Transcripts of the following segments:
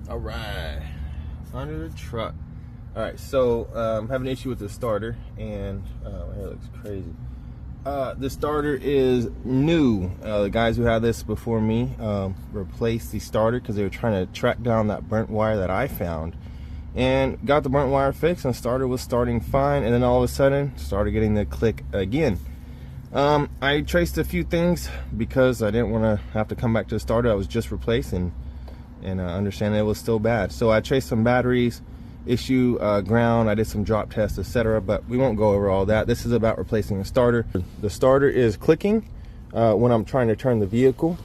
All right, under the truck. All right, so I'm having an issue with the starter, and my hair looks crazy. The starter is new. The guys who had this before me replaced the starter because they were trying to track down that burnt wire that I found, and got the burnt wire fixed, and the starter was starting fine, and then all of a sudden started getting the click again. I traced a few things because I didn't want to have to come back to the starter I was just replacing and understand that it was still bad. So I traced some batteries, issue, ground, I did some drop tests, etc., but we won't go over all that. This is about replacing the starter. The starter is clicking when I'm trying to turn the vehicle.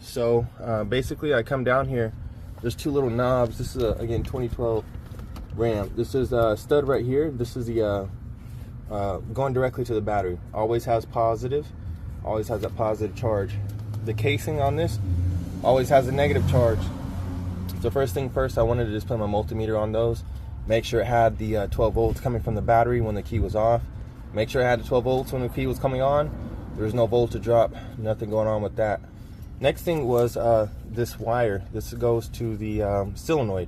So basically I come down here, there's two little knobs. This is again 2012 Ram. This is a stud right here. This is the going directly to the battery. Always has positive, always has that positive charge. The casing on this always has a negative charge. So first thing first, I wanted to just put my multimeter on those, make sure it had the 12 volts coming from the battery when the key was off, make sure it had the 12 volts when the key was coming on. There was no voltage drop, nothing going on with that. Next thing was this wire. This goes to the solenoid,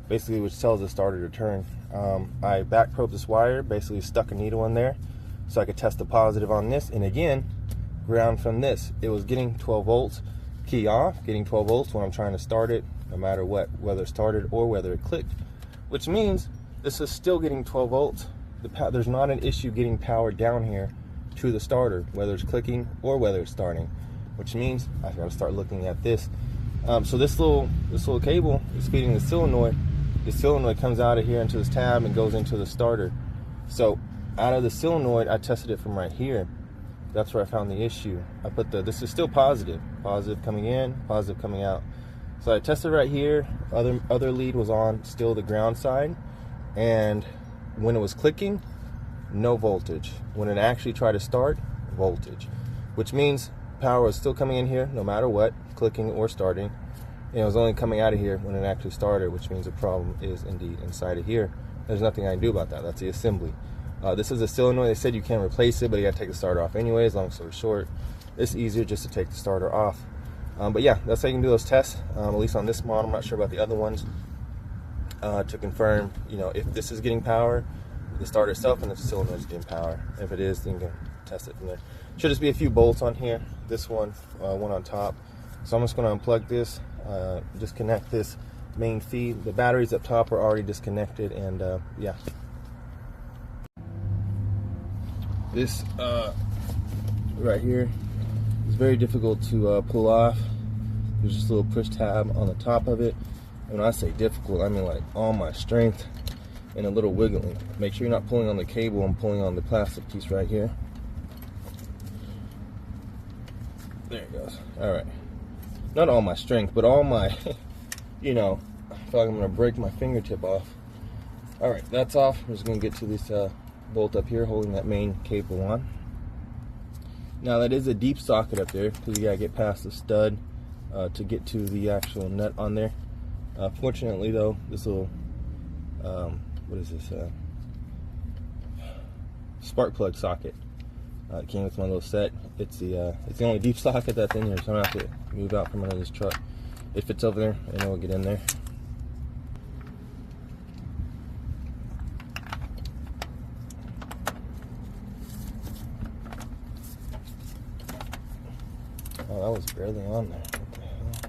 basically, which tells the starter to turn. I back probed this wire, basically stuck a needle in there so I could test the positive on this, and again, ground from this. It was getting 12 volts, key off, getting 12 volts when I'm trying to start it, no matter what, whether it started or whether it clicked, which means this is still getting 12 volts. There's not an issue getting power down here to the starter, whether it's clicking or whether it's starting, which means I've got to start looking at this. So this little cable is feeding the solenoid. The solenoid comes out of here into this tab and goes into the starter. So out of the solenoid, I tested it from right here. That's where I found the issue. I put this is still positive coming in, positive coming out. So I tested right here. Other lead was on still the ground side, and when it was clicking, no voltage. When it actually tried to start, voltage, which means power was still coming in here no matter what, clicking or starting. And it was only coming out of here when it actually started, which means the problem is indeed inside of here. There's nothing I can do about that. That's the assembly. This is a solenoid. They said you can't replace it, but you got to take the starter off anyways. Long story short, it's easier just to take the starter off. But yeah, that's how you can do those tests, at least on this model. I'm not sure about the other ones, to confirm, if this is getting power, the starter itself, and if the solenoid is getting power. If it is, then you can test it from there. Should just be a few bolts on here. This one on top. So I'm just going to unplug this, disconnect this main feed. The batteries up top are already disconnected, and yeah. This right here is very difficult to pull off. There's just a little push tab on the top of it. And when I say difficult, I mean like all my strength and a little wiggling. Make sure you're not pulling on the cable. I'm pulling on the plastic piece right here. There it goes. All right. Not all my strength, but all my, I feel like I'm gonna break my fingertip off. All right, that's off. I'm just gonna get to this bolt up here holding that main cable on. Now that is a deep socket up there because you gotta get past the stud to get to the actual nut on there. Fortunately though, this little what is this, spark plug socket, it came with my little set. It's the only deep socket that's in here, so I don't have to move out from under this truck. It fits over there and it'll get in there. Oh, that was barely on there. What the hell?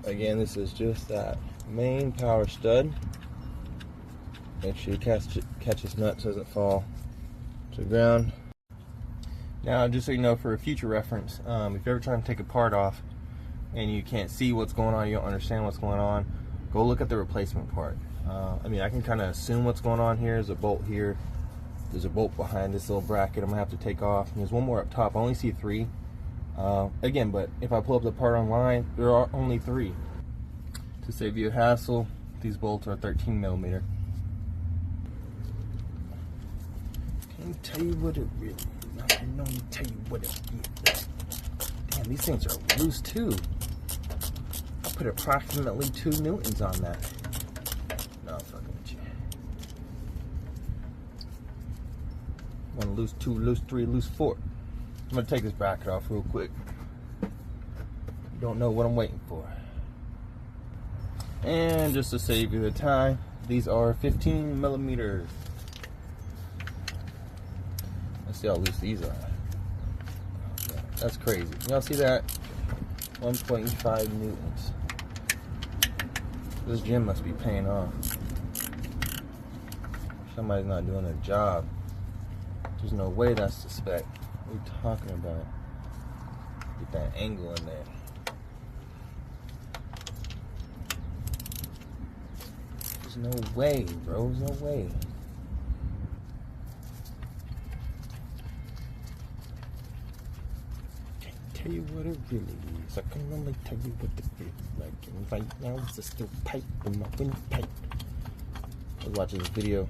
Again, this is just that main power stud. Make sure you catch this nut so it doesn't fall to the ground. Now, just so you know, for a future reference, if you're ever trying to take a part off and you can't see what's going on, you don't understand what's going on, go look at the replacement part. I can kind of assume what's going on here. There's a bolt here. There's a bolt behind this little bracket I'm going to have to take off. And there's one more up top. I only see 3. Again, but if I pull up the part online, there are only 3. To save you a hassle, these bolts are 13 millimeter. Can't tell you what it really is. I can only tell you what it is. Damn, these things are loose too. I put approximately 2 newtons on that. No, I'm fucking with you. One loose, two loose, three loose, four. I'm gonna take this bracket off real quick. Don't know what I'm waiting for. And just to save you the time, these are 15 millimeters. Let's see how loose these are. That's crazy. Y'all see that? 1.5 newtons. This gym must be paying off. Somebody's not doing their job. There's no way that's the spec. What are you talking about? Get that angle in there. There's no way, bro. There's no way. Can't tell you what it really is. I can only tell you what it feels like. And right now it's just still pipe in my windpipe. I was watching this video.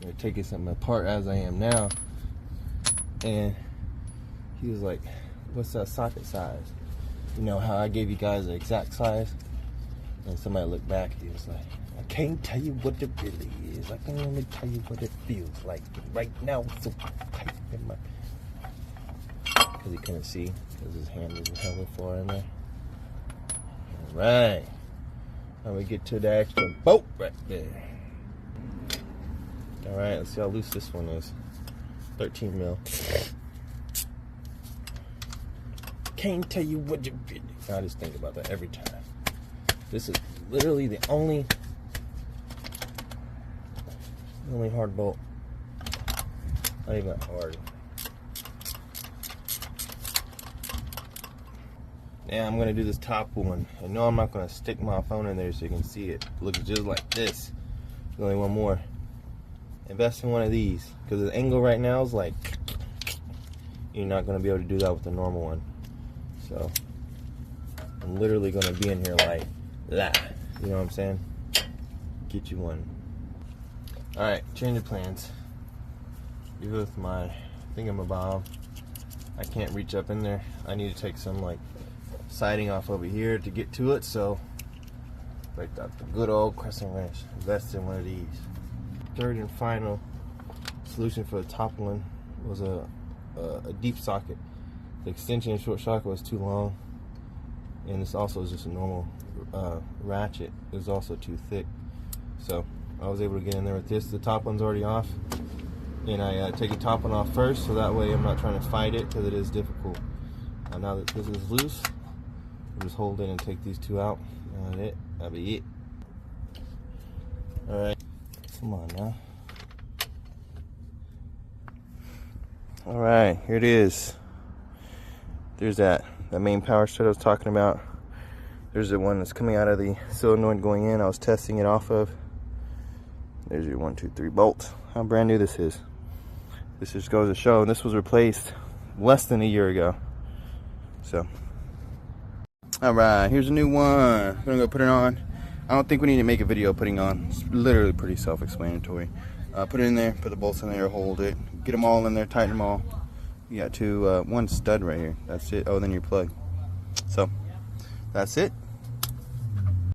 They're taking something apart as I am now. And he was like, what's that socket size? You know how I gave you guys the exact size? And somebody looked back and he was like, I can't tell you what it really is. I can only tell you what it feels like. Right now it's so tight in my... Because he couldn't see, because his hand was hella far in there. Alright. Now we get to the extra bolt right there. Alright, let's see how loose this one is. 13 mil. Can't tell you what you really. I just think about that every time. This is literally the only hard bolt. Not even hard. Now I'm gonna do this top one. I know I'm not gonna stick my phone in there so you can see it. It looks just like this. There's only one more. Invest in one of these because the angle right now is like you're not gonna be able to do that with the normal one. So I'm literally gonna be in here like that. You know what I'm saying? Get you one. All right, change of plans. Even with my thingamabob, I can't reach up in there. I need to take some like siding off over here to get to it. So like the good old crescent wrench. Invest in one of these. Third and final solution for the top one was a deep socket. The extension and short socket was too long, and this also is just a normal ratchet. It was also too thick, so I was able to get in there with this. The top one's already off, and I take the top one off first, so that way I'm not trying to fight it because it is difficult. Now that this is loose, I'll just hold it and take these two out. That'll be it. All right. Come on now. Alright, here it is. There's that main power strut I was talking about. There's the one that's coming out of the solenoid going in. I was testing it off of. There's your 1, 2, 3 bolt. How brand new this is. This just goes to show this was replaced less than a year ago. So, alright, here's a new one. I'm gonna go put it on. I don't think we need to make a video putting on. It's literally pretty self-explanatory. Put it in there, put the bolts in there, hold it, get them all in there, tighten them all. You got one stud right here. That's it. Oh, then your plug. So that's it.